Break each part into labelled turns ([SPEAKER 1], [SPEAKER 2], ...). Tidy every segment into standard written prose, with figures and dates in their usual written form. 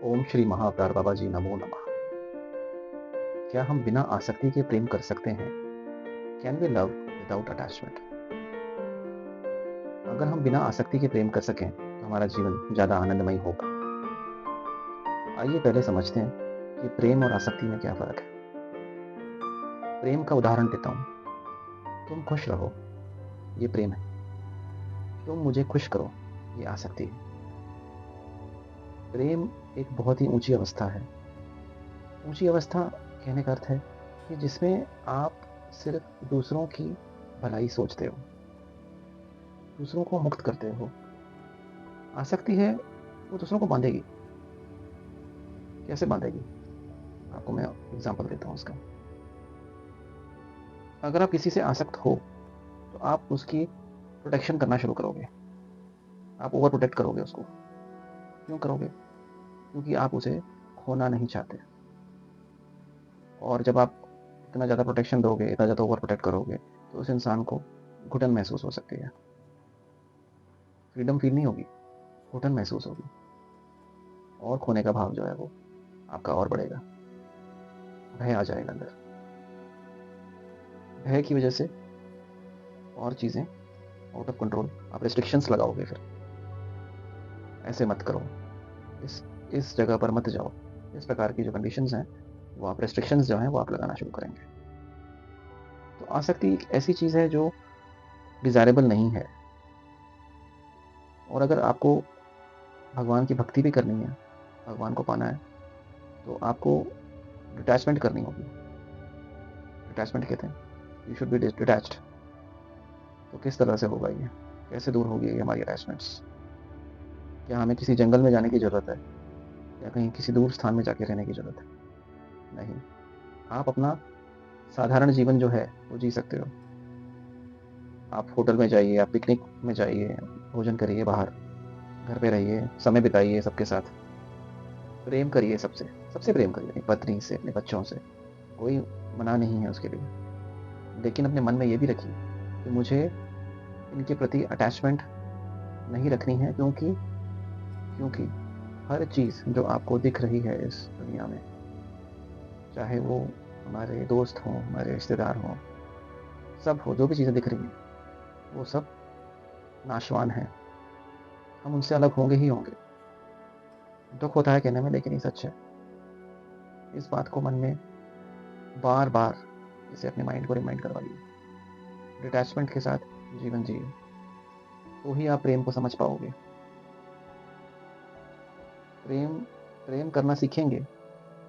[SPEAKER 1] ओम श्री महाअवतार बाबा जी नमो नमः। क्या हम बिना आसक्ति के प्रेम कर सकते हैं? Can we love without attachment? अगर हम बिना आसक्ति के प्रेम कर सकें तो हमारा जीवन ज्यादा आनंदमय होगा। आइए पहले समझते हैं कि प्रेम और आसक्ति में क्या फर्क है। प्रेम का उदाहरण देता हूं। तुम खुश रहो, ये प्रेम है। तुम मुझे खुश करो, ये आसक्ति है। प्रेम एक बहुत ही ऊंची अवस्था है। ऊंची अवस्था कहने का अर्थ है कि जिसमें आप सिर्फ दूसरों की भलाई सोचते हो, दूसरों को मुक्त करते हो। आसक्ति है वो दूसरों को बांधेगी। कैसे बांधेगी? आपको मैं एग्जांपल देता हूँ उसका। अगर आप किसी से आसक्त हो तो आप उसकी प्रोटेक्शन करना शुरू करोगे। आप ओवर प्रोटेक्ट करोगे उसको। क्यों करोगे? क्योंकि आप उसे खोना नहीं चाहते। और जब आप इतना ज़्यादा प्रोटेक्शन दोगे, इतना ज़्यादा ओवर प्रोटेक्ट करोगे, तो उस इंसान को घुटन महसूस हो सकती है। फ्रीडम फील नहीं होगी, घुटन महसूस होगी। और खोने का भाव जो है वो आपका और बढ़ेगा। भय आ जाएगा अंदर। भय की वजह से और चीज़ें आउट ऑफ कंट्रोल, आप रिस्ट्रिक्शंस लगाओगे। फिर ऐसे मत करो, इस जगह पर मत जाओ। इस प्रकार की जो कंडीशंस हैं वो आप रिस्ट्रिक्शंस जो हैं वो आप लगाना शुरू करेंगे। तो आसक्ति एक ऐसी चीज़ है जो डिज़ायरेबल नहीं है। और अगर आपको भगवान की भक्ति भी करनी है, भगवान को पाना है, तो आपको डिटैचमेंट करनी होगी। डिटैचमेंट कहते हैं यू शुड बी डिटैच्ड। तो किस तरह से होगा ये? कैसे दूर होगी ये हमारी अटैचमेंट्स? क्या हमें किसी जंगल में जाने की ज़रूरत है या कहीं किसी दूर स्थान में जाके रहने की ज़रूरत है? नहीं। आप अपना साधारण जीवन जो है वो जी सकते हो। आप होटल में जाइए, आप पिकनिक में जाइए, भोजन करिए बाहर, घर पे रहिए, समय बिताइए सबके साथ। प्रेम करिए सबसे, सबसे प्रेम करिए, अपनी पत्नी से, अपने बच्चों से। कोई मना नहीं है उसके लिए। लेकिन अपने मन में ये भी रखिए कि मुझे इनके प्रति अटैचमेंट नहीं रखनी है, क्योंकि हर चीज़ जो आपको दिख रही है इस दुनिया में, चाहे वो हमारे दोस्त हों, हमारे रिश्तेदार हों, सब हो, जो भी चीज़ें दिख रही हैं वो सब नाशवान हैं। हम उनसे अलग होंगे ही होंगे। दुख होता है कहने में, लेकिन ये सच है। इस बात को मन में बार बार इसे अपने माइंड को रिमाइंड करवाइए। डिटैचमेंट के साथ जीवन जिए, तो ही आप प्रेम को समझ पाओगे। प्रेम करना सीखेंगे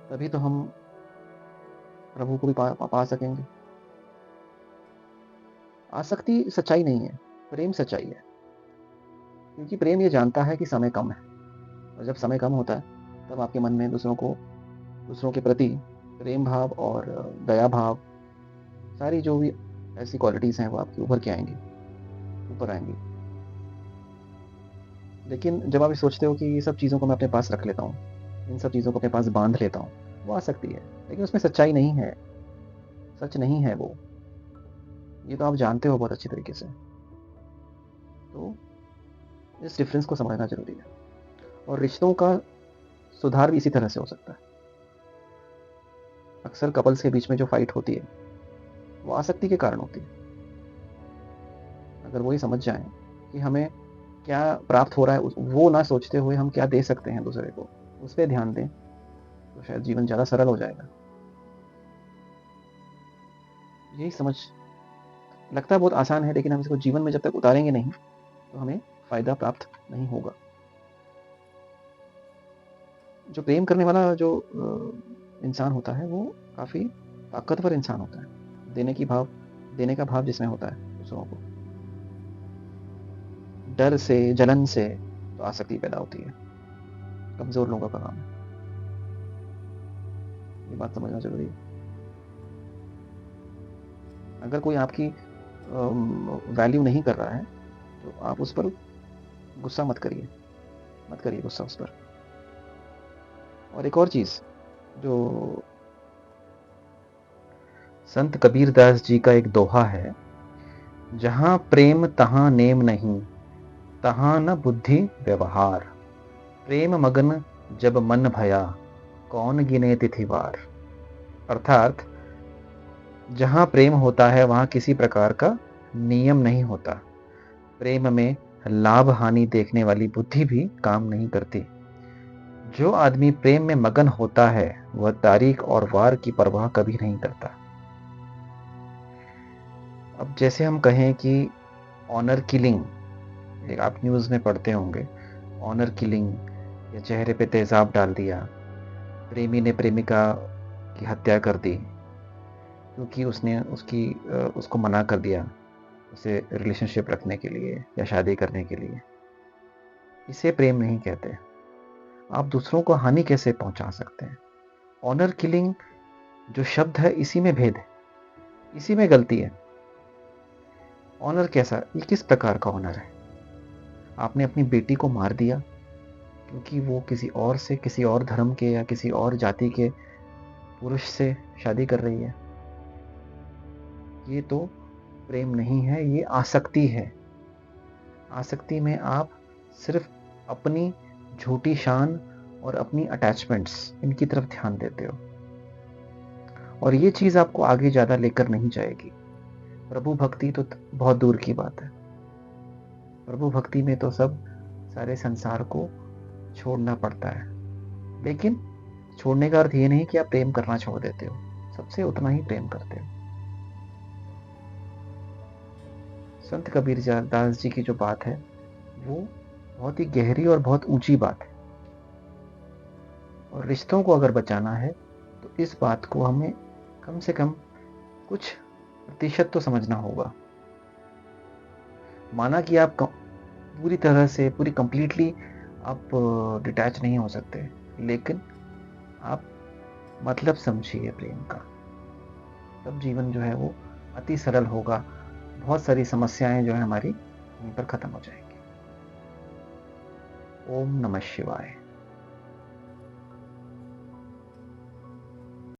[SPEAKER 1] तभी तो हम प्रभु को भी पा सकेंगे। आसक्ति सच्चाई नहीं है, प्रेम सच्चाई है। क्योंकि प्रेम ये जानता है कि समय कम है, और जब समय कम होता है तब आपके मन में दूसरों के प्रति प्रेम भाव और दया भाव, सारी जो भी ऐसी क्वालिटीज़ हैं वो आपकी उभर के आएंगी, ऊपर आएंगी। लेकिन जब आप ये सोचते हो कि ये सब चीज़ों को मैं अपने पास रख लेता हूँ, इन सब चीज़ों को अपने पास बांध लेता हूँ, वो आसक्ति है। लेकिन उसमें सच्चाई नहीं है, सच नहीं है वो। ये तो आप जानते हो बहुत अच्छी तरीके से। तो इस डिफरेंस को समझना जरूरी है। और रिश्तों का सुधार भी इसी तरह से हो सकता है। अक्सर कपल्स के बीच में जो फाइट होती है वो आसक्ति के कारण होती है। अगर वही समझ जाएं कि हमें क्या प्राप्त हो रहा है, वो ना सोचते हुए हम क्या दे सकते हैं दूसरे को, उस पर ध्यान दें, तो शायद जीवन ज़्यादा सरल हो जाएगा। यही समझ लगता है बहुत आसान है, लेकिन हम इसको जीवन में जब तक उतारेंगे नहीं तो हमें फ़ायदा प्राप्त नहीं होगा। जो प्रेम करने वाला जो इंसान होता है वो काफ़ी ताकतवर इंसान होता है। देने का भाव जिसमें होता है दूसरों को। डर से, जलन से तो आसक्ति पैदा होती है। कमज़ोर लोगों का काम है। ये बात समझना ज़रूरी है। अगर कोई आपकी वैल्यू नहीं कर रहा है तो आप उस पर गुस्सा मत करिए गुस्सा उस पर। और एक और चीज़, जो संत कबीरदास जी का एक दोहा है, जहां प्रेम तहां नेम नहीं, तहां न बुद्धि व्यवहार। प्रेम मगन जब मन भया कौन गिने तिथिवार। अर्थात जहाँ प्रेम होता है वहाँ किसी प्रकार का नियम नहीं होता। प्रेम में लाभ हानि देखने वाली बुद्धि भी काम नहीं करती। जो आदमी प्रेम में मगन होता है वह तारीख और वार की परवाह कभी नहीं करता। अब जैसे हम कहें कि ऑनर किलिंग, आप न्यूज़ में पढ़ते होंगे, ऑनर किलिंग या चेहरे पे तेजाब डाल दिया, प्रेमी ने प्रेमिका की हत्या कर दी क्योंकि उसने उसको मना कर दिया उसे रिलेशनशिप रखने के लिए या शादी करने के लिए। इसे प्रेम नहीं कहते। आप दूसरों को हानि कैसे पहुंचा सकते हैं? ऑनर किलिंग जो शब्द है, इसी में भेद है, इसी में गलती है। ऑनर कैसा, ये किस प्रकार का ऑनर है? आपने अपनी बेटी को मार दिया क्योंकि वो किसी और से, किसी और धर्म के या किसी और जाति के पुरुष से शादी कर रही है। ये तो प्रेम नहीं है, ये आसक्ति है। आसक्ति में आप सिर्फ अपनी झूठी शान और अपनी अटैचमेंट्स, इनकी तरफ ध्यान देते हो, और ये चीज़ आपको आगे ज़्यादा लेकर नहीं जाएगी। प्रभु भक्ति तो बहुत दूर की बात है। प्रभु भक्ति में तो सब सारे संसार को छोड़ना पड़ता है, लेकिन छोड़ने का अर्थ ये नहीं कि आप प्रेम करना छोड़ देते हो, सबसे उतना ही प्रेम करते हो। संत कबीर दास जी की जो बात है वो बहुत ही गहरी और बहुत ऊंची बात है, और रिश्तों को अगर बचाना है तो इस बात को हमें कम से कम कुछ प्रतिशत तो समझना होगा। माना कि आप पूरी तरह से, पूरी कंप्लीटली आप डिटैच नहीं हो सकते, लेकिन आप मतलब समझिए प्रेम का, तब जीवन जो है वो अति सरल होगा। बहुत सारी समस्याएं जो है हमारी वहीं पर खत्म हो जाएंगी। ओम नमः शिवाय।